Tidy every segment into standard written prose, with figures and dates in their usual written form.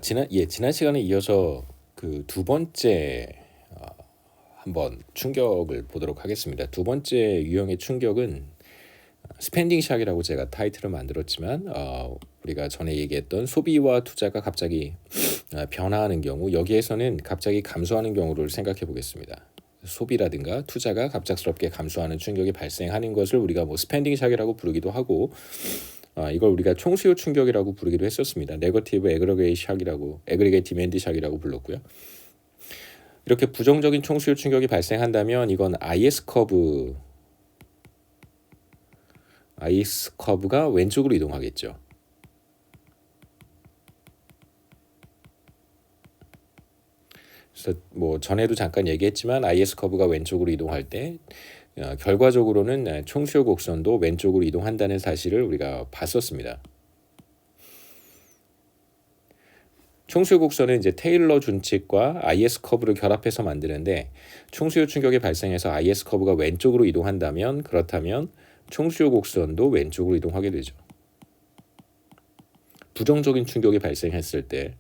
지난 시간에 이어서 그 두 번째 한번 충격을 보도록 하겠습니다. 두 번째 유형의 충격은 스pen딩 샥이라고 제가 타이틀을 만들었지만 우리가 전에 얘기했던 소비와 투자가 갑자기 변화하는 경우, 여기에서는 갑자기 감소하는 경우를 생각해 보겠습니다. 소비라든가 투자가 갑작스럽게 감소하는 충격이 발생하는 것을 우리가 뭐 스pen딩 샥이라고 부르기도 하고, 이걸 우리가 총수요 충격이라고 부르기도 했었습니다. 네거티브 에그리게이트 디맨드 샥이라고 불렀고요. 이렇게 부정적인 총수요 충격이 발생한다면 이건 IS 커브가 왼쪽으로 이동하겠죠. 그래서 뭐 전에도 잠깐 얘기했지만 IS 커브가 왼쪽으로 이동할 때 결과적으로는 총수요 곡선도 왼쪽으로 이동한다는 사실을 우리가 봤었습니다. 총수요 곡선은 이제 테일러 준칙과 IS 커브를 결합해서 만드는데, 총수요 충격이 발생해서 IS 커브가 왼쪽으로 이동한다면, 그렇다면 총수요 곡선도 왼쪽으로 이동하게 되죠. 부정적인 충격이 발생했을 때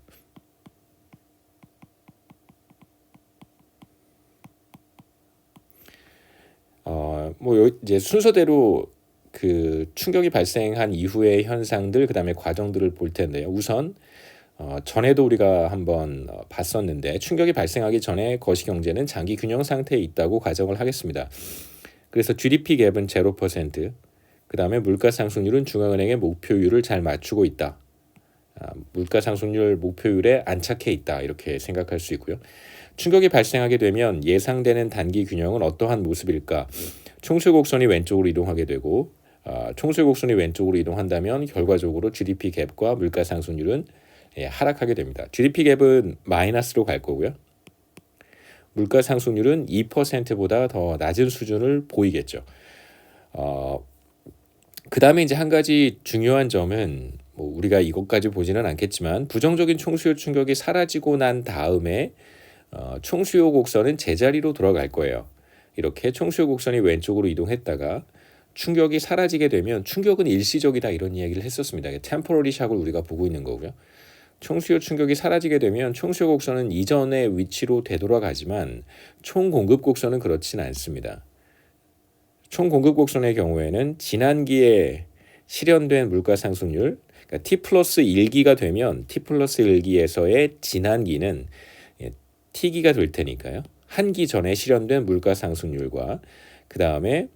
뭐 이제 순서대로 그 충격이 발생한 이후의 현상들, 그다음에 과정들을 볼 텐데요. 우선 전에도 우리가 한번 봤었는데, 충격이 발생하기 전에 거시경제는 장기 균형 상태에 있다고 가정을 하겠습니다. 그래서 GDP 갭은 0%, 그 다음에 물가 상승률은 중앙은행의 목표율을 잘 맞추고 있다. 물가 상승률 목표율에 안착해 있다, 이렇게 생각할 수 있고요. 충격이 발생하게 되면 예상되는 단기 균형은 어떠한 모습일까? 총수요 곡선이 왼쪽으로 이동하게 되고, 총수요 곡선이 왼쪽으로 이동한다면 결과적으로 GDP 갭과 물가 상승률은 하락하게 됩니다. GDP 갭은 마이너스로 갈 거고요. 물가 상승률은 2%보다 더 낮은 수준을 보이겠죠. 그 다음에 이제 한 가지 중요한 점은, 뭐 우리가 이것까지 보지는 않겠지만, 부정적인 총수요 충격이 사라지고 난 다음에 총수요 곡선은 제자리로 돌아갈 거예요. 이렇게 총수요 곡선이 왼쪽으로 이동했다가 충격이 사라지게 되면, 충격은 일시적이다 이런 이야기를 했었습니다. 템포러리 샥을 우리가 보고 있는 거고요. 총수요 충격이 사라지게 되면 총수요 곡선은 이전의 위치로 되돌아가지만 총 공급 곡선은 그렇진 않습니다. 총 공급 곡선의 경우에는 지난기에 실현된 물가 상승률, 그러니까 T 플러스 1기가 되면 T 플러스 1기에서의 지난기는 T기가 될 테니까요. 한 기 전에 실현된 물가 상승률과 그 다음에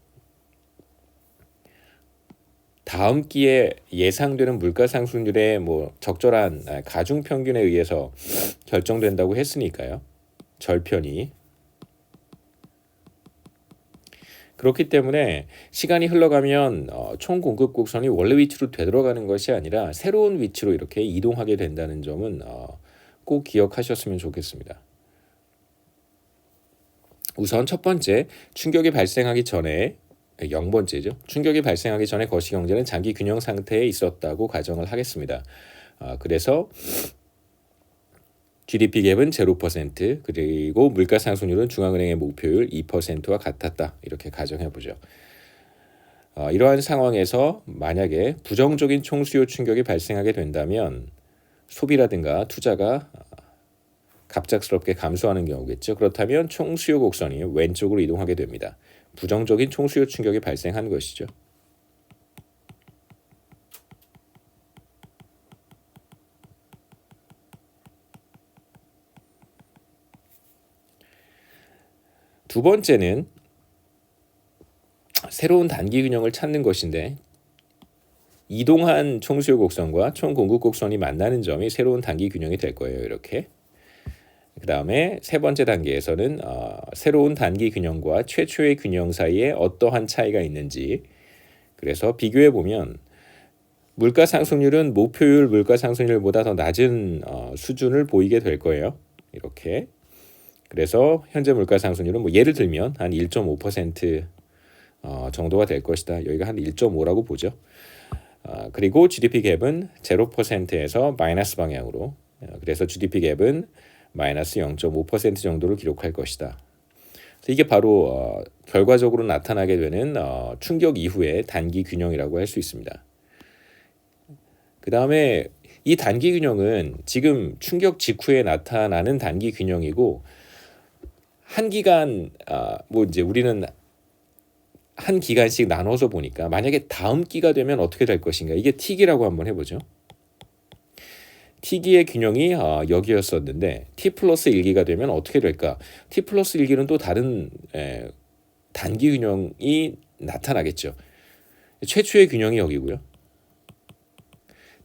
다음 기에 예상되는 물가 상승률의 뭐 적절한 가중 평균에 의해서 결정된다고 했으니까요. 절편이. 그렇기 때문에 시간이 흘러가면 총 공급 곡선이 원래 위치로 되돌아가는 것이 아니라 새로운 위치로 이렇게 이동하게 된다는 점은 꼭 기억하셨으면 좋겠습니다. 우선 첫 번째, 충격이 발생하기 전에 0번째죠. 충격이 발생하기 전에 거시경제는 장기 균형 상태에 있었다고 가정을 하겠습니다. 그래서 GDP 갭은 0%, 그리고 물가 상승률은 중앙은행의 목표율 2%와 같았다, 이렇게 가정해보죠. 이러한 상황에서 만약에 부정적인 총수요 충격이 발생하게 된다면 소비라든가 투자가 갑작스럽게 감소하는 경우겠죠. 그렇다면 총수요 곡선이 왼쪽으로 이동하게 됩니다. 부정적인 총수요 충격이 발생한 것이죠. 두 번째는 새로운 단기 균형을 찾는 것인데, 이동한 총수요 곡선과 총 공급 곡선이 만나는 점이 새로운 단기 균형이 될 거예요. 이렇게. 그 다음에 세 번째 단계에서는 새로운 단기 균형과 최초의 균형 사이에 어떠한 차이가 있는지, 그래서 비교해 보면 물가 상승률은 목표율 물가 상승률보다 더 낮은 수준을 보이게 될 거예요. 이렇게. 그래서 현재 물가 상승률은 뭐 예를 들면 한 1.5% 정도가 될 것이다. 여기가 한 1.5라고 보죠. 그리고 GDP 갭은 0%에서 마이너스 방향으로, 그래서 GDP 갭은 마이너스 0.5% 정도를 기록할 것이다. 이게 바로 결과적으로 나타나게 되는 충격 이후의 단기 균형이라고 할 수 있습니다. 그 다음에 이 단기 균형은 지금 충격 직후에 나타나는 단기 균형이고 한 기간 뭐 이제 우리는 한 기간씩 나눠서 보니까 만약에 다음 기가 되면 어떻게 될 것인가 이게 T기라고 한번 해보죠. T기의 균형이 여기였었는데 T 플러스 1기가 되면 어떻게 될까? T 플러스 1기는 또 다른 단기 균형이 나타나겠죠. 최초의 균형이 여기고요.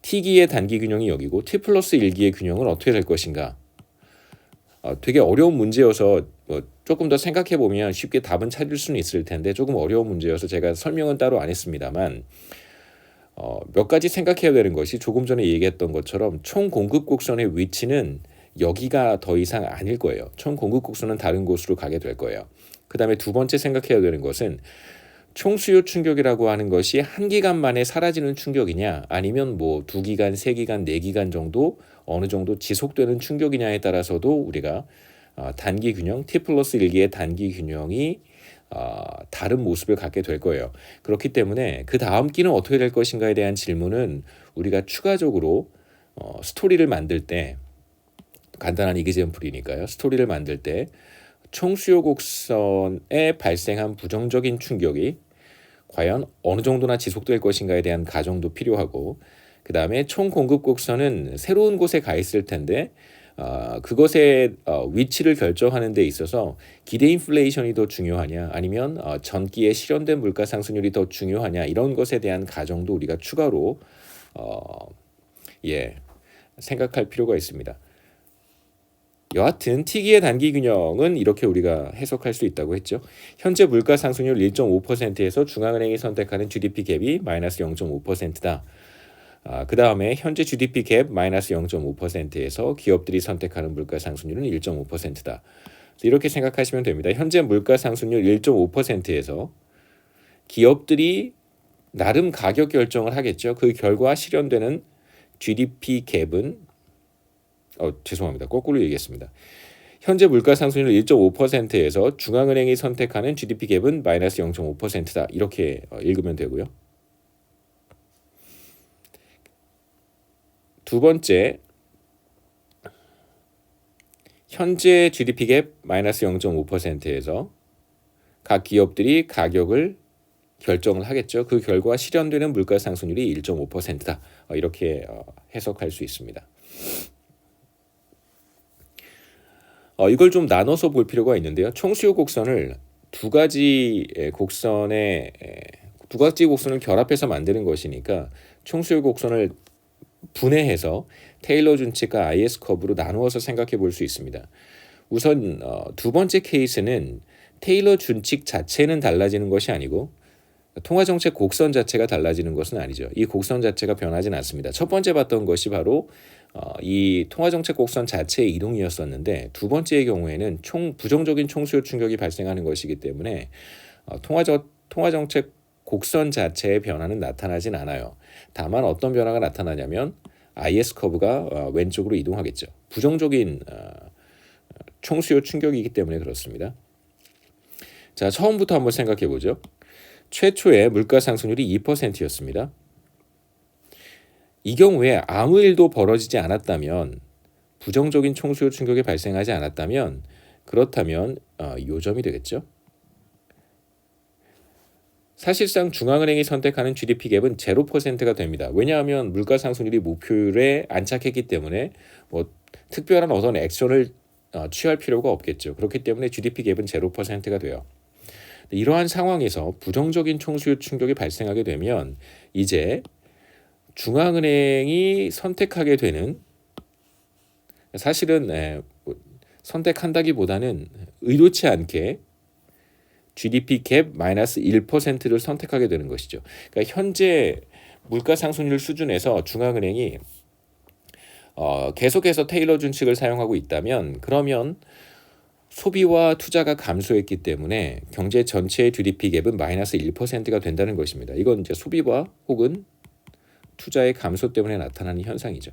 T기의 단기 균형이 여기고 T 플러스 1기의 균형은 어떻게 될 것인가? 되게 어려운 문제여서 조금 더 생각해 보면 쉽게 답은 찾을 수는 있을 텐데 조금 어려운 문제여서 제가 설명은 따로 안 했습니다만 몇 가지 생각해야 되는 것이 조금 전에 얘기했던 것처럼 총 공급 곡선의 위치는 여기가 더 이상 아닐 거예요. 총 공급 곡선은 다른 곳으로 가게 될 거예요. 그 다음에 두 번째 생각해야 되는 것은 총수요 충격이라고 하는 것이 한 기간 만에 사라지는 충격이냐 아니면 뭐 2기간, 3기간, 4기간 정도 어느 정도 지속되는 충격이냐에 따라서도 우리가 단기 균형, T 플러스 1기의 단기 균형이 다른 모습을 갖게 될 거예요. 그렇기 때문에 그 다음 기는 어떻게 될 것인가에 대한 질문은 우리가 추가적으로 스토리를 만들 때 간단한 이그젬플이니까요. 스토리를 만들 때 총수요 곡선에 발생한 부정적인 충격이 과연 어느 정도나 지속될 것인가에 대한 가정도 필요하고 그 다음에 총 공급 곡선은 새로운 곳에 가 있을 텐데 그것의 위치를 결정하는 데 있어서 기대 인플레이션이 더 중요하냐 아니면 전기에 실현된 물가 상승률이 더 중요하냐 이런 것에 대한 가정도 우리가 추가로 생각할 필요가 있습니다. 여하튼 T기의 단기 균형은 이렇게 우리가 해석할 수 있다고 했죠. 현재 물가 상승률 1.5%에서 중앙은행이 선택하는 GDP 갭이 마이너스 0.5%다. 그 다음에 현재 GDP 갭 마이너스 0.5%에서 기업들이 선택하는 물가 상승률은 1.5%다. 이렇게 생각하시면 됩니다. 현재 물가 상승률 1.5%에서 기업들이 나름 가격 결정을 하겠죠. 그 결과 실현되는 GDP 갭은 죄송합니다. 거꾸로 얘기했습니다. 현재 물가 상승률 1.5%에서 중앙은행이 선택하는 GDP 갭은 마이너스 0.5%다. 이렇게 읽으면 되고요. 두 번째, 현재 GDP 갭 마이너스 0.5%에서 각 기업들이 가격을 결정을 하겠죠. 그 결과 실현되는 물가 상승률이 1.5%다. 이렇게 해석할 수 있습니다. 이걸 좀 나눠서 볼 필요가 있는데요. 총수요 곡선을 두 가지 곡선을 결합해서 만드는 것이니까 총수요 곡선을 분해해서 테일러 준칙과 IS 커브로 나누어서 생각해 볼 수 있습니다. 우선 두 번째 케이스는 테일러 준칙 자체는 달라지는 것이 아니고 통화정책 곡선 자체가 달라지는 것은 아니죠. 이 곡선 자체가 변하진 않습니다. 첫 번째 봤던 것이 바로 이 통화정책 곡선 자체의 이동이었었는데 두 번째의 경우에는 부정적인 총수요 충격이 발생하는 것이기 때문에 통화정책 곡선 자체의 변화는 나타나진 않아요. 다만 어떤 변화가 나타나냐면 IS 커브가 왼쪽으로 이동하겠죠. 부정적인 총수요 충격이기 때문에 그렇습니다. 자, 처음부터 한번 생각해 보죠. 최초의 물가 상승률이 2%였습니다. 이 경우에 아무 일도 벌어지지 않았다면 부정적인 총수요 충격이 발생하지 않았다면 그렇다면 요점이 되겠죠. 사실상 중앙은행이 선택하는 GDP 갭은 0%가 됩니다. 왜냐하면 물가 상승률이 목표율에 안착했기 때문에 뭐 특별한 어떤 액션을 취할 필요가 없겠죠. 그렇기 때문에 GDP 갭은 0%가 돼요. 이러한 상황에서 부정적인 총수요 충격이 발생하게 되면 이제 중앙은행이 선택하게 되는 사실은 선택한다기보다는 의도치 않게 GDP 갭 마이너스 1%를 선택하게 되는 것이죠. 그러니까 현재 물가 상승률 수준에서 중앙은행이 계속해서 테일러 준칙을 사용하고 있다면 그러면 소비와 투자가 감소했기 때문에 경제 전체의 GDP 갭은 마이너스 1%가 된다는 것입니다. 이건 이제 소비와 혹은 투자의 감소 때문에 나타나는 현상이죠.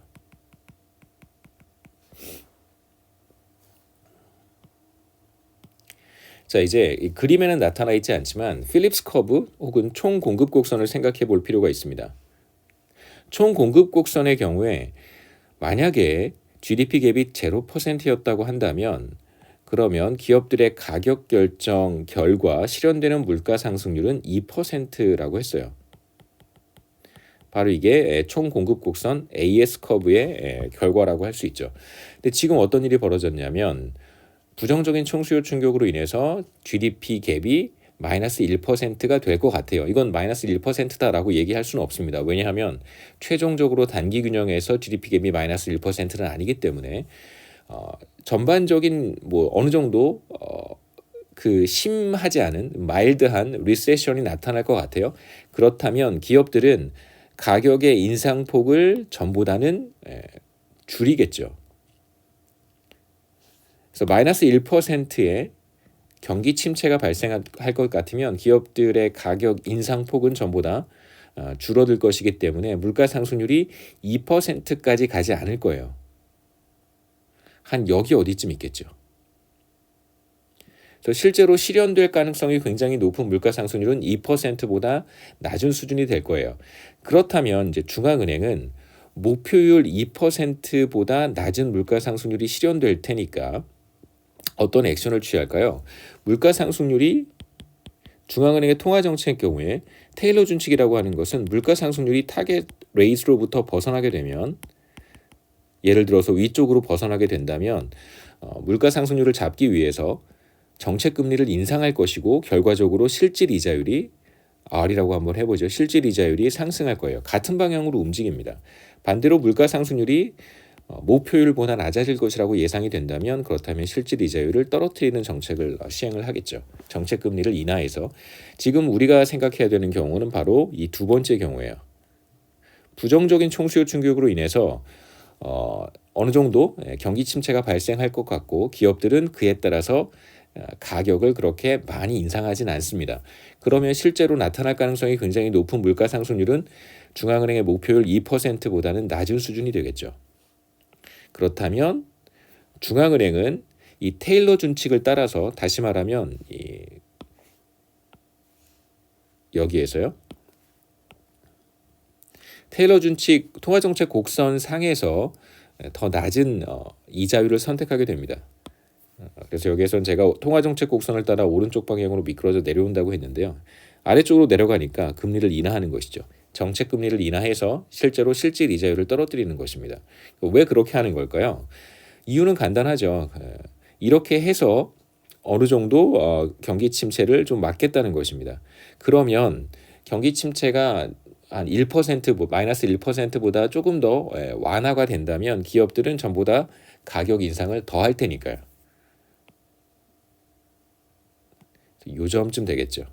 자, 이제 이 그림에는 나타나 있지 않지만 필립스 커브 혹은 총 공급 곡선을 생각해 볼 필요가 있습니다. 총 공급 곡선의 경우에 만약에 GDP 갭이 0%였다고 한다면 그러면 기업들의 가격 결정 결과 실현되는 물가 상승률은 2%라고 했어요. 바로 이게 총 공급 곡선 AS 커브의 결과라고 할 수 있죠. 근데 지금 어떤 일이 벌어졌냐면 부정적인 총수요 충격으로 인해서 GDP 갭이 마이너스 1%가 될 것 같아요. 이건 마이너스 1%다라고 얘기할 수는 없습니다. 왜냐하면 최종적으로 단기 균형에서 GDP 갭이 마이너스 1%는 아니기 때문에 전반적인 뭐 어느 정도 그 심하지 않은 마일드한 리세션이 나타날 것 같아요. 그렇다면 기업들은 가격의 인상폭을 전보다는 줄이겠죠. 그래서 마이너스 1%의 경기 침체가 발생할 것 같으면 기업들의 가격 인상폭은 전보다 줄어들 것이기 때문에 물가 상승률이 2%까지 가지 않을 거예요. 한 여기 어디쯤 있겠죠. 그래서 실제로 실현될 가능성이 굉장히 높은 물가 상승률은 2%보다 낮은 수준이 될 거예요. 그렇다면 이제 중앙은행은 목표율 2%보다 낮은 물가 상승률이 실현될 테니까 어떤 액션을 취할까요? 물가 상승률이 중앙은행의 통화 정책의 경우에 테일러 준칙이라고 하는 것은 물가 상승률이 타겟 레이트로부터 벗어나게 되면 예를 들어서 위쪽으로 벗어나게 된다면 물가 상승률을 잡기 위해서 정책 금리를 인상할 것이고 결과적으로 실질 이자율이 R이라고 한번 해보죠. 실질 이자율이 상승할 거예요. 같은 방향으로 움직입니다. 반대로 물가 상승률이 목표율보다 낮아질 것이라고 예상이 된다면 그렇다면 실질 이자율을 떨어뜨리는 정책을 시행을 하겠죠. 정책 금리를 인하해서 지금 우리가 생각해야 되는 경우는 바로 이 두 번째 경우예요. 부정적인 총수요 충격으로 인해서 어느 정도 경기 침체가 발생할 것 같고 기업들은 그에 따라서 가격을 그렇게 많이 인상하진 않습니다. 그러면 실제로 나타날 가능성이 굉장히 높은 물가 상승률은 중앙은행의 목표율 2%보다는 낮은 수준이 되겠죠. 그렇다면 중앙은행은 이 테일러 준칙을 따라서 다시 말하면 여기에서요. 테일러 준칙 통화정책 곡선 상에서 더 낮은 이자율을 선택하게 됩니다. 그래서 여기에서는 제가 통화정책 곡선을 따라 오른쪽 방향으로 미끄러져 내려온다고 했는데요. 아래쪽으로 내려가니까 금리를 인하하는 것이죠. 정책 금리를 인하해서 실제로 실질 이자율을 떨어뜨리는 것입니다. 왜 그렇게 하는 걸까요? 이유는 간단하죠. 이렇게 해서 어느 정도 경기 침체를 좀 막겠다는 것입니다. 그러면 경기 침체가 한 1%, 마이너스 1%보다 조금 더 완화가 된다면 기업들은 전부 다 가격 인상을 더 할 테니까요. 요 점쯤 되겠죠.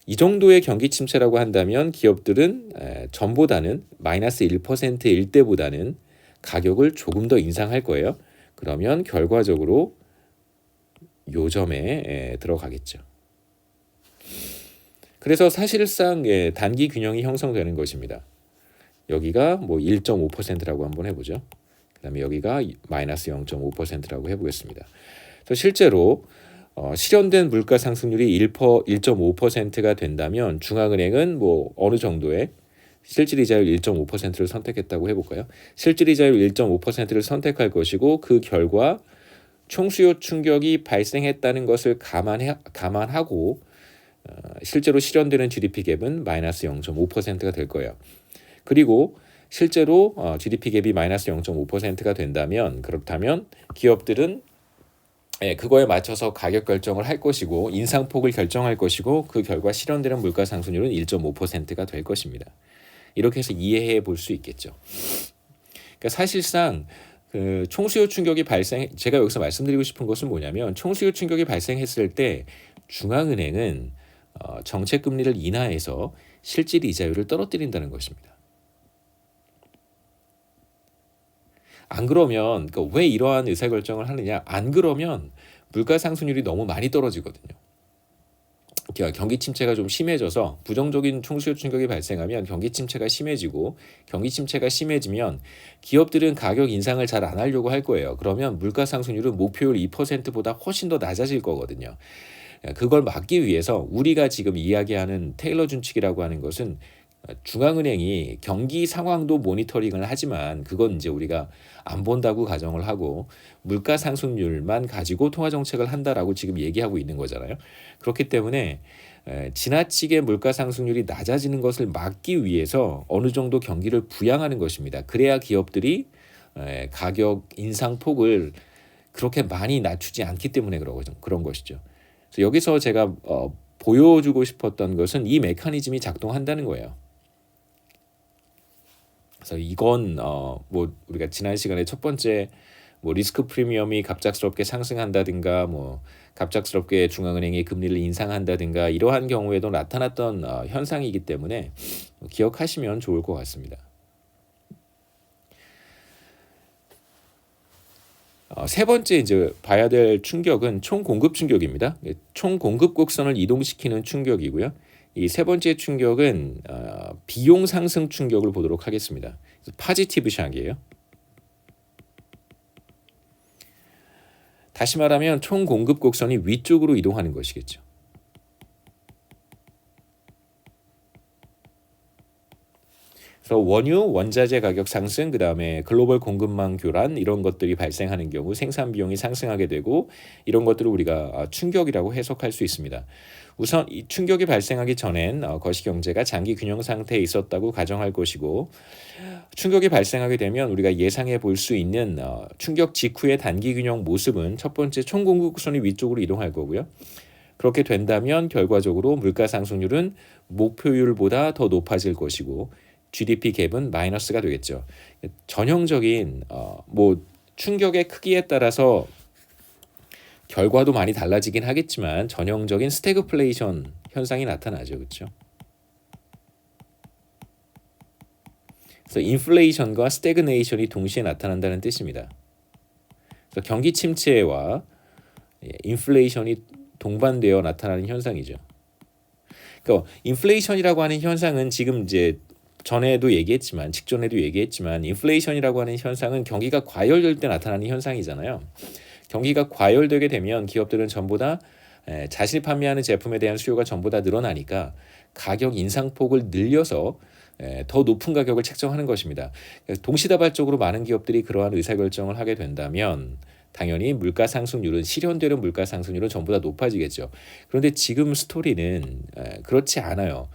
이 정도의 경기 침체라고 한다면 기업들은 전보다는 마이너스 1%일 때보다는 가격을 조금 더 인상할 거예요. 그러면 결과적으로 요 점에 들어가겠죠. 그래서 사실상 단기 균형이 형성되는 것입니다. 여기가 뭐 1.5%라고 한번 해보죠. 그 다음에 여기가 마이너스 0.5%라고 해보겠습니다. 그래서 실제로 실현된 물가 상승률이 1.5%가 된다면 중앙은행은 뭐 어느 정도의 실질 이자율 1.5%를 선택했다고 해볼까요? 실질 이자율 1.5%를 선택할 것이고 그 결과 총수요 충격이 발생했다는 것을 감안하고 실제로 실현되는 GDP 갭은 마이너스 0.5%가 될 거예요. 그리고 실제로 GDP 갭이 마이너스 0.5%가 된다면 그렇다면 기업들은 그거에 맞춰서 가격 결정을 할 것이고 인상폭을 결정할 것이고 그 결과 실현되는 물가 상승률은 1.5%가 될 것입니다. 이렇게 해서 이해해 볼 수 있겠죠. 그러니까 사실상 그 총수요 충격이 제가 여기서 말씀드리고 싶은 것은 뭐냐면 총수요 충격이 발생했을 때 중앙은행은 정책 금리를 인하해서 실질 이자율을 떨어뜨린다는 것입니다. 안 그러면 왜 이러한 의사결정을 하느냐? 안 그러면 물가 상승률이 너무 많이 떨어지거든요. 경기 침체가 좀 심해져서 부정적인 총수요 충격이 발생하면 경기 침체가 심해지고 경기 침체가 심해지면 기업들은 가격 인상을 잘 안 하려고 할 거예요. 그러면 물가 상승률은 목표율 2%보다 훨씬 더 낮아질 거거든요. 그걸 막기 위해서 우리가 지금 이야기하는 테일러 준칙이라고 하는 것은 중앙은행이 경기 상황도 모니터링을 하지만 그건 이제 우리가 안 본다고 가정을 하고 물가 상승률만 가지고 통화 정책을 한다라고 지금 얘기하고 있는 거잖아요. 그렇기 때문에 지나치게 물가 상승률이 낮아지는 것을 막기 위해서 어느 정도 경기를 부양하는 것입니다. 그래야 기업들이 가격 인상 폭을 그렇게 많이 낮추지 않기 때문에 그런 것이죠. 그래서 여기서 제가 보여주고 싶었던 것은 이 메커니즘이 작동한다는 거예요. 그래서 이건 뭐 우리가 지난 시간에 첫 번째 뭐 리스크 프리미엄이 갑작스럽게 상승한다든가 뭐 갑작스럽게 중앙은행이 금리를 인상한다든가 이러한 경우에도 나타났던 현상이기 때문에 기억하시면 좋을 것 같습니다. 세 번째 이제 봐야 될 충격은 총 공급 충격입니다. 총 공급 곡선을 이동시키는 충격이고요. 이 세 번째 충격은 비용 상승 충격을 보도록 하겠습니다. 파지티브 샥이에요. 다시 말하면 총 공급 곡선이 위쪽으로 이동하는 것이겠죠. 그래서 원유, 원자재 가격 상승, 그 다음에 글로벌 공급망 교란 이런 것들이 발생하는 경우 생산 비용이 상승하게 되고 이런 것들을 우리가 충격이라고 해석할 수 있습니다. 우선 이 충격이 발생하기 전엔 거시경제가 장기 균형 상태에 있었다고 가정할 것이고 충격이 발생하게 되면 우리가 예상해 볼 수 있는 충격 직후의 단기 균형 모습은 첫 번째 총 공급 곡선이 위쪽으로 이동할 거고요. 그렇게 된다면 결과적으로 물가 상승률은 목표율보다 더 높아질 것이고 GDP 갭은 마이너스가 되겠죠. 전형적인 뭐 충격의 크기에 따라서 결과도 많이 달라지긴 하겠지만 전형적인 스태그플레이션 현상이 나타나죠. 그렇죠? 그래서 인플레이션과 스태그네이션이 동시에 나타난다는 뜻입니다. 그래서 경기 침체와 인플레이션이 동반되어 나타나는 현상이죠. 그러니까 인플레이션이라고 하는 현상은 지금 이제 전에도 얘기했지만 직전에도 얘기했지만 인플레이션이라고 하는 현상은 경기가 과열될 때 나타나는 현상이잖아요. 경기가 과열되게 되면 기업들은 전부 다 자신이 판매하는 제품에 대한 수요가 전부 다 늘어나니까 가격 인상폭을 늘려서 더 높은 가격을 책정하는 것입니다. 동시다발적으로 많은 기업들이 그러한 의사결정을 하게 된다면 당연히 물가 상승률은 실현되는 물가 상승률은 전부 다 높아지겠죠. 그런데 지금 스토리는 그렇지 않아요.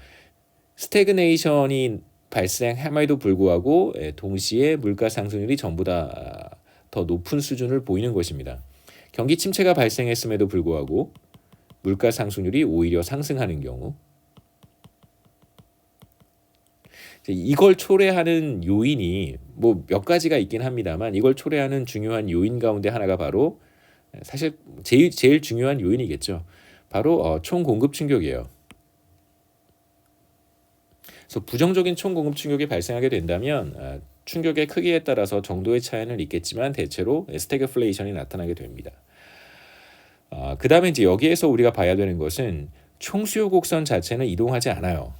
스태그네이션이 발생함에도 불구하고 동시에 물가 상승률이 전부 다 더 높은 수준을 보이는 것입니다. 경기 침체가 발생했음에도 불구하고 물가 상승률이 오히려 상승하는 경우 이걸 초래하는 요인이 뭐 몇 가지가 있긴 합니다만 이걸 초래하는 중요한 요인 가운데 하나가 바로 사실 제일 중요한 요인이겠죠. 바로 총공급 충격이에요. 그래서 부정적인 총공급 충격이 발생하게 된다면 충격의 크기에 따라서 정도의 차이는 있겠지만 대체로 스태그플레이션이 나타나게 됩니다. 그 다음에 이제 여기에서 우리가 봐야 되는 것은 총수요 곡선 자체는 이동하지 않아요.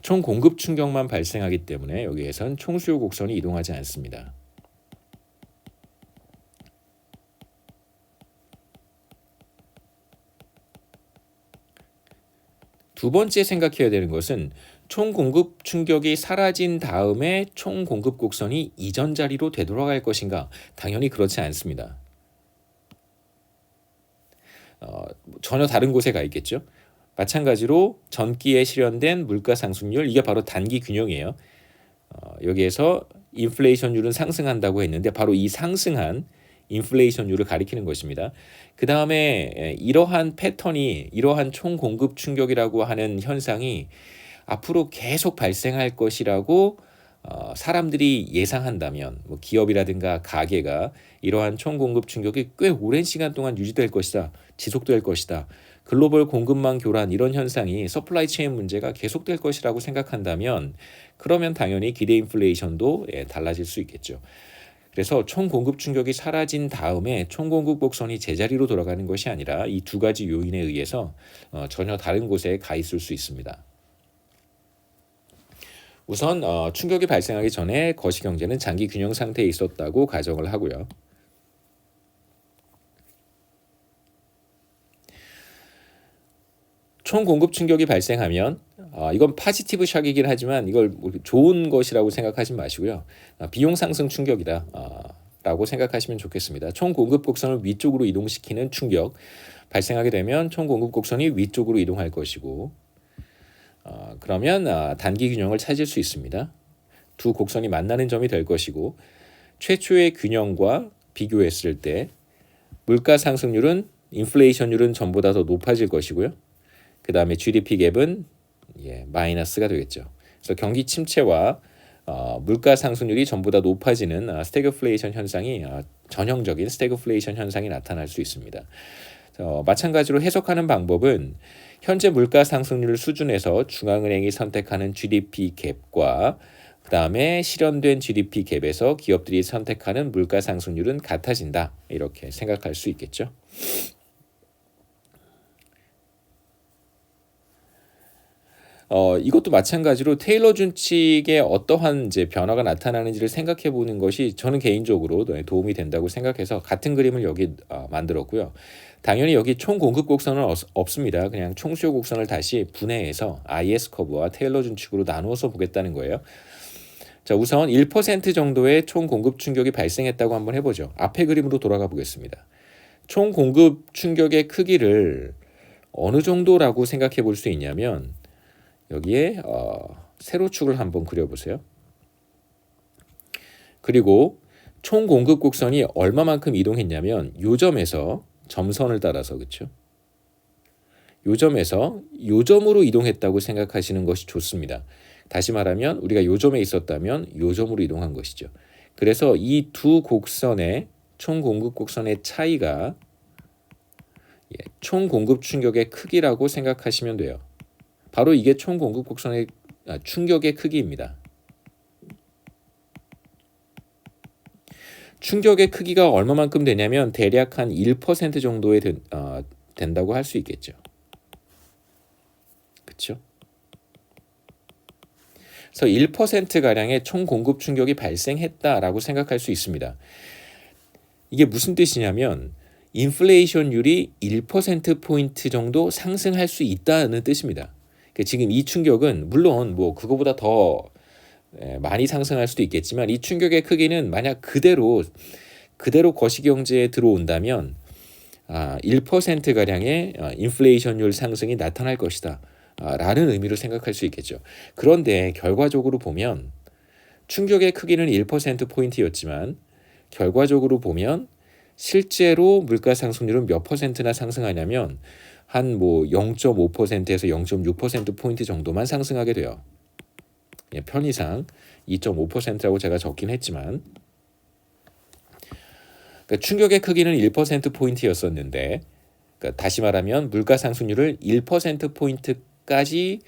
총 공급 충격만 발생하기 때문에 여기에선 총수요 곡선이 이동하지 않습니다. 두 번째 생각해야 되는 것은 총 공급 충격이 사라진 다음에 총 공급 곡선이 이전 자리로 되돌아갈 것인가? 당연히 그렇지 않습니다. 전혀 다른 곳에 가 있겠죠. 마찬가지로 전기에 실현된 물가 상승률 이게 바로 단기 균형이에요. 여기에서 인플레이션율은 상승한다고 했는데 바로 이 상승한 인플레이션율을 가리키는 것입니다. 그 다음에 이러한 패턴이 이러한 총공급 충격이라고 하는 현상이 앞으로 계속 발생할 것이라고 사람들이 예상한다면 뭐 기업이라든가 가게가 이러한 총공급 충격이 꽤 오랜 시간 동안 유지될 것이다. 지속될 것이다. 글로벌 공급망 교란 이런 현상이 서플라이 체인 문제가 계속될 것이라고 생각한다면 그러면 당연히 기대 인플레이션도 달라질 수 있겠죠. 그래서 총공급 충격이 사라진 다음에 총공급 곡선이 제자리로 돌아가는 것이 아니라 이 두 가지 요인에 의해서 전혀 다른 곳에 가 있을 수 있습니다. 우선 충격이 발생하기 전에 거시경제는 장기 균형 상태에 있었다고 가정을 하고요. 총 공급 충격이 발생하면 이건 파지티브 샥이긴 하지만 이걸 좋은 것이라고 생각하지 마시고요. 비용 상승 충격이다 라고 생각하시면 좋겠습니다. 총 공급 곡선을 위쪽으로 이동시키는 충격 발생하게 되면 총 공급 곡선이 위쪽으로 이동할 것이고 그러면 단기 균형을 찾을 수 있습니다. 두 곡선이 만나는 점이 될 것이고 최초의 균형과 비교했을 때 물가 상승률은 인플레이션율은 전보다 더 높아질 것이고요. 그 다음에 GDP 갭은 마이너스가 되겠죠. 그래서 경기 침체와 물가 상승률이 전보다 높아지는 스태그플레이션 현상이 전형적인 스태그플레이션 현상이 나타날 수 있습니다. 마찬가지로 해석하는 방법은 현재 물가 상승률 수준에서 중앙은행이 선택하는 GDP 갭과 그 다음에 실현된 GDP 갭에서 기업들이 선택하는 물가 상승률은 같아진다 이렇게 생각할 수 있겠죠. 이것도 마찬가지로 테일러 준칙에 어떠한 이제 변화가 나타나는지를 생각해 보는 것이 저는 개인적으로 도움이 된다고 생각해서 같은 그림을 여기 만들었고요. 당연히 여기 총 공급 곡선은 없습니다. 그냥 총 수요 곡선을 다시 분해해서 IS 커브와 테일러 준칙으로 나누어서 보겠다는 거예요. 자, 우선 1% 정도의 총 공급 충격이 발생했다고 한번 해보죠. 앞에 그림으로 돌아가 보겠습니다. 총 공급 충격의 크기를 어느 정도라고 생각해 볼 수 있냐면 여기에 세로축을 한번 그려보세요. 그리고 총 공급 곡선이 얼마만큼 이동했냐면 요 점에서 점선을 따라서 그렇죠. 요 점에서 요 점으로 이동했다고 생각하시는 것이 좋습니다. 다시 말하면 우리가 요 점에 있었다면 요 점으로 이동한 것이죠. 그래서 이 두 곡선의 총 공급 곡선의 차이가 총 공급 충격의 크기라고 생각하시면 돼요. 바로 이게 총 공급 곡선의 충격의 크기입니다. 충격의 크기가 얼마만큼 되냐면 대략 한 1% 정도에 된다고 할 수 있겠죠. 그렇죠? 그래서 1%가량의 총 공급 충격이 발생했다라고 생각할 수 있습니다. 이게 무슨 뜻이냐면 인플레이션율이 1%포인트 정도 상승할 수 있다는 뜻입니다. 지금 이 충격은 물론 그거보다 더 많이 상승할 수도 있겠지만 이 충격의 크기는 만약 그대로 거시경제에 들어온다면 1%가량의 인플레이션율 상승이 나타날 것이다 라는 의미로 생각할 수 있겠죠. 그런데 결과적으로 보면 충격의 크기는 1%포인트였지만 결과적으로 보면 실제로 물가 상승률은 몇 퍼센트나 상승하냐면 한 0.5%에서 0.6%포인트 정도만 상승하게 돼요. 편의상 2.5%라고 제가 적긴 했지만 그러니까 충격의 크기는 1%포인트였었는데 그러니까 다시 말하면 물가 상승률을 1%포인트까지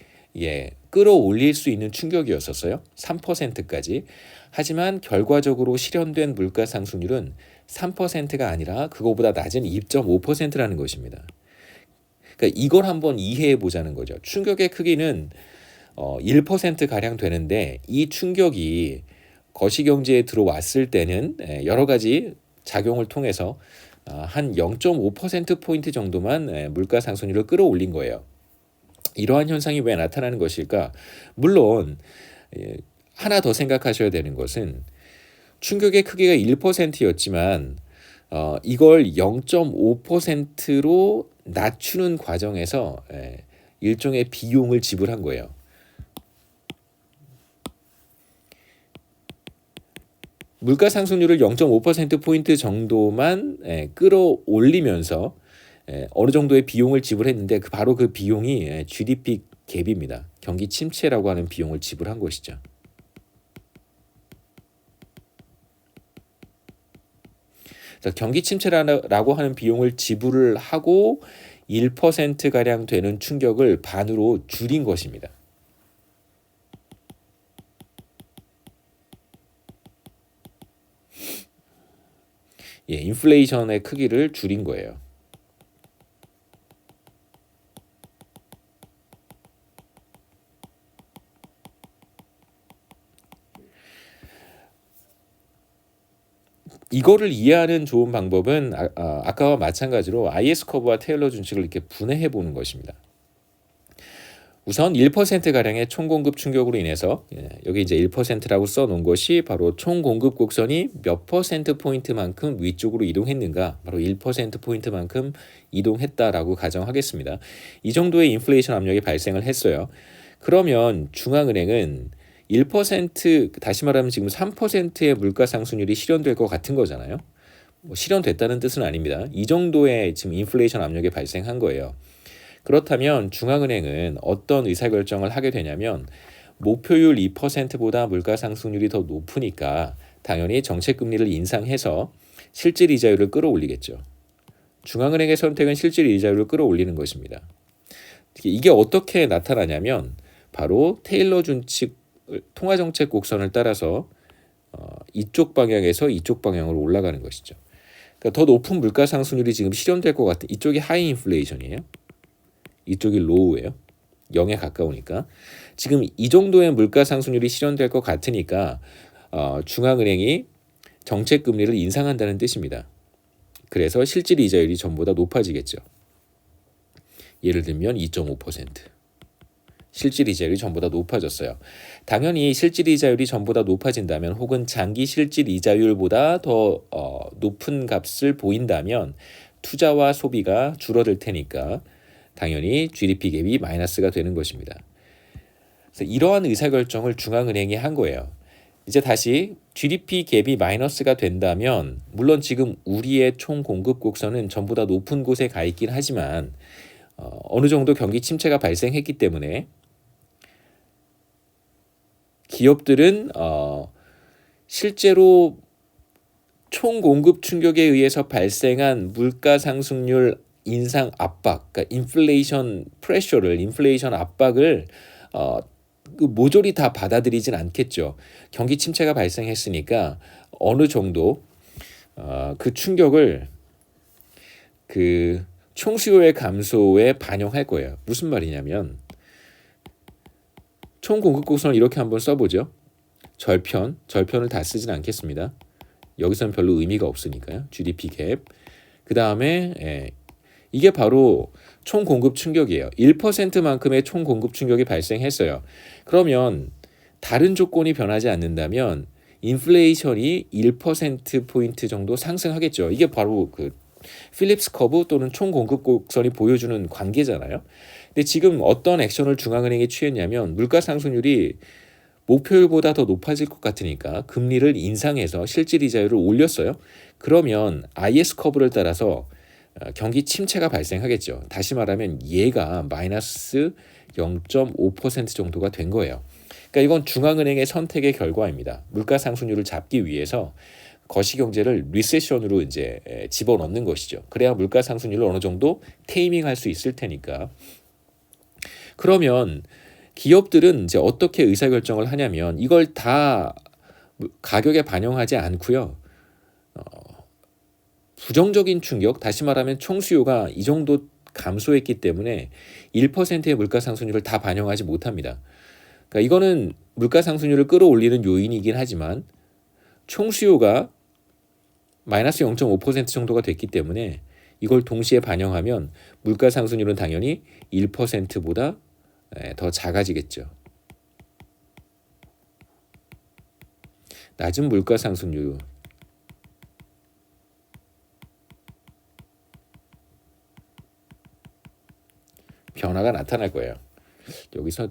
끌어올릴 수 있는 충격이었었어요. 3%까지. 하지만 결과적으로 실현된 물가 상승률은 3%가 아니라 그거보다 낮은 2.5%라는 것입니다. 그러니까 이걸 한번 이해해 보자는 거죠. 충격의 크기는 1%가량 되는데 이 충격이 거시경제에 들어왔을 때는 여러 가지 작용을 통해서 한 0.5%포인트 정도만 물가 상승률을 끌어올린 거예요. 이러한 현상이 왜 나타나는 것일까? 물론 하나 더 생각하셔야 되는 것은 충격의 크기가 1%였지만 이걸 0.5%로 낮추는 과정에서 일종의 비용을 지불한 거예요. 물가 상승률을 0.5%포인트 정도만 끌어올리면서 어느 정도의 비용을 지불했는데 바로 그 비용이 GDP 갭입니다. 경기 침체라고 하는 비용을 지불한 것이죠. 경기 침체라고 하는 비용을 지불을 하고 1%가량 되는 충격을 반으로 줄인 것입니다. 인플레이션의 크기를 줄인 거예요. 이거를 이해하는 좋은 방법은 아까와 마찬가지로 IS 커브와 테일러 준칙을 이렇게 분해해 보는 것입니다. 우선 1%가량의 총공급 충격으로 인해서 여기 이제 1%라고 써놓은 것이 바로 총공급 곡선이 몇 %포인트만큼 위쪽으로 이동했는가, 바로 1%포인트만큼 이동했다라고 가정하겠습니다. 이 정도의 인플레이션 압력이 발생을 했어요. 그러면 중앙은행은 1%, 다시 말하면 지금 3%의 물가 상승률이 실현될 것 같은 거잖아요. 뭐 실현됐다는 뜻은 아닙니다. 이 정도의 지금 인플레이션 압력이 발생한 거예요. 그렇다면 중앙은행은 어떤 의사결정을 하게 되냐면 목표율 2%보다 물가 상승률이 더 높으니까 당연히 정책금리를 인상해서 실질 이자율을 끌어올리겠죠. 중앙은행의 선택은 실질 이자율을 끌어올리는 것입니다. 이게 어떻게 나타나냐면 바로 테일러 준칙 통화정책 곡선을 따라서 이쪽 방향에서 이쪽 방향으로 올라가는 것이죠. 그러니까 더 높은 물가 상승률이 지금 실현될 것 같은 이쪽이 하이 인플레이션이에요. 이쪽이 로우예요. 0에 가까우니까. 지금 이 정도의 물가 상승률이 실현될 것 같으니까 중앙은행이 정책금리를 인상한다는 뜻입니다. 그래서 실질 이자율이 전보다 높아지겠죠. 예를 들면 2.5%. 실질 이자율이 전보다 높아졌어요. 당연히 실질 이자율이 전보다 높아진다면 혹은 장기 실질 이자율보다 더 높은 값을 보인다면 투자와 소비가 줄어들 테니까 당연히 GDP 갭이 마이너스가 되는 것입니다. 그래서 이러한 의사결정을 중앙은행이 한 거예요. 이제 다시 GDP 갭이 마이너스가 된다면 물론 지금 우리의 총 공급 곡선은 전부 다 높은 곳에 가 있긴 하지만 어느 정도 경기 침체가 발생했기 때문에 기업들은 실제로 총 공급 충격에 의해서 발생한 물가 상승률 인상 압박, 그러니까 인플레이션 프레셔를, 인플레이션 압박을 모조리 다 받아들이진 않겠죠. 경기 침체가 발생했으니까 어느 정도 그 충격을 그 총수요의 감소에 반영할 거예요. 무슨 말이냐면 총 공급 곡선을 이렇게 한번 써보죠. 절편을 다 쓰진 않겠습니다. 여기서는 별로 의미가 없으니까요. GDP 갭. 그 다음에 이게 바로 총 공급 충격이에요. 1%만큼의 총 공급 충격이 발생했어요. 그러면 다른 조건이 변하지 않는다면 인플레이션이 1%포인트 정도 상승하겠죠. 이게 바로 그 필립스 커브 또는 총 공급 곡선이 보여주는 관계잖아요. 근데 지금 어떤 액션을 중앙은행이 취했냐면 물가 상승률이 목표율보다 더 높아질 것 같으니까 금리를 인상해서 실질 이자율을 올렸어요. 그러면 IS 커브를 따라서 경기 침체가 발생하겠죠. 다시 말하면 얘가 마이너스 0.5% 정도가 된 거예요. 그러니까 이건 중앙은행의 선택의 결과입니다. 물가 상승률을 잡기 위해서 거시경제를 리세션으로 이제 집어넣는 것이죠. 그래야 물가 상승률을 어느 정도 테이밍할 수 있을 테니까. 그러면 기업들은 이제 어떻게 의사결정을 하냐면 이걸 다 가격에 반영하지 않고요. 부정적인 충격, 다시 말하면 총수요가 이 정도 감소했기 때문에 1%의 물가 상승률을 다 반영하지 못합니다. 그러니까 이거는 물가 상승률을 끌어올리는 요인이긴 하지만 총수요가 마이너스 0.5% 정도가 됐기 때문에 이걸 동시에 반영하면 물가 상승률은 당연히 1%보다 더 작아지겠죠. 낮은 물가 상승률. 변화가 나타날 거예요. 여기서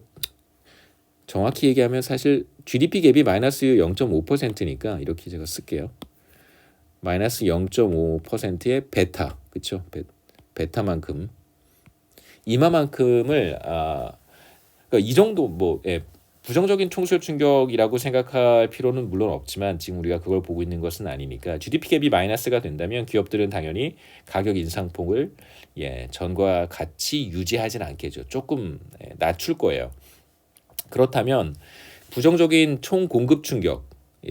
정확히 얘기하면 사실 GDP 갭이 마이너스 0.5%니까 이렇게 제가 쓸게요. 마이너스 0.5%의 베타, 그렇죠? 베타만큼 이마만큼을 그러니까 이 정도 부정적인 총수요 충격이라고 생각할 필요는 물론 없지만 지금 우리가 그걸 보고 있는 것은 아니니까 GDP 갭이 마이너스가 된다면 기업들은 당연히 가격 인상폭을 전과 같이 유지하진 않겠죠. 조금 낮출 거예요. 그렇다면 부정적인 총 공급 충격,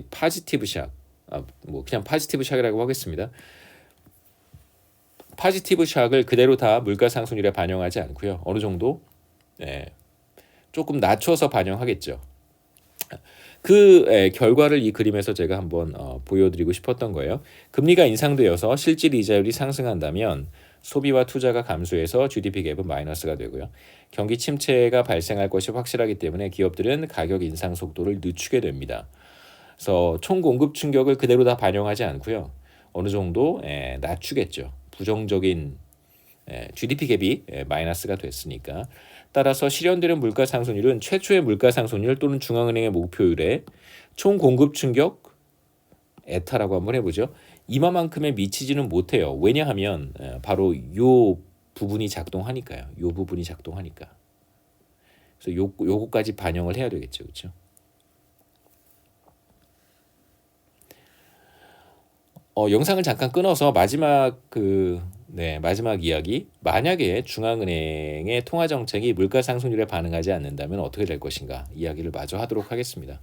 파지티브 샥, 그냥 파지티브 샥이라고 하겠습니다. 파지티브 샥을 그대로 다 물가 상승률에 반영하지 않고요. 어느 정도 조금 낮춰서 반영하겠죠. 그 결과를 이 그림에서 제가 한번 보여드리고 싶었던 거예요. 금리가 인상되어서 실질 이자율이 상승한다면 소비와 투자가 감소해서 GDP 갭은 마이너스가 되고요. 경기 침체가 발생할 것이 확실하기 때문에 기업들은 가격 인상 속도를 늦추게 됩니다. 그래서 총 공급 충격을 그대로 다 반영하지 않고요. 어느 정도 낮추겠죠. 부정적인 GDP 갭이 마이너스가 됐으니까. 따라서 실현되는 물가 상승률은 최초의 물가 상승률 또는 중앙은행의 목표율에 총 공급 충격 에타라고 한번 해보죠. 이만큼에 미치지는 못해요. 왜냐하면 바로 요 부분이 작동하니까요. 요 부분이 작동하니까. 그래서 요거까지 반영을 해야 되겠죠, 그렇죠? 영상을 잠깐 끊어서 마지막 마지막 이야기. 만약에 중앙은행의 통화 정책이 물가 상승률에 반응하지 않는다면 어떻게 될 것인가 이야기를 마저 하도록 하겠습니다.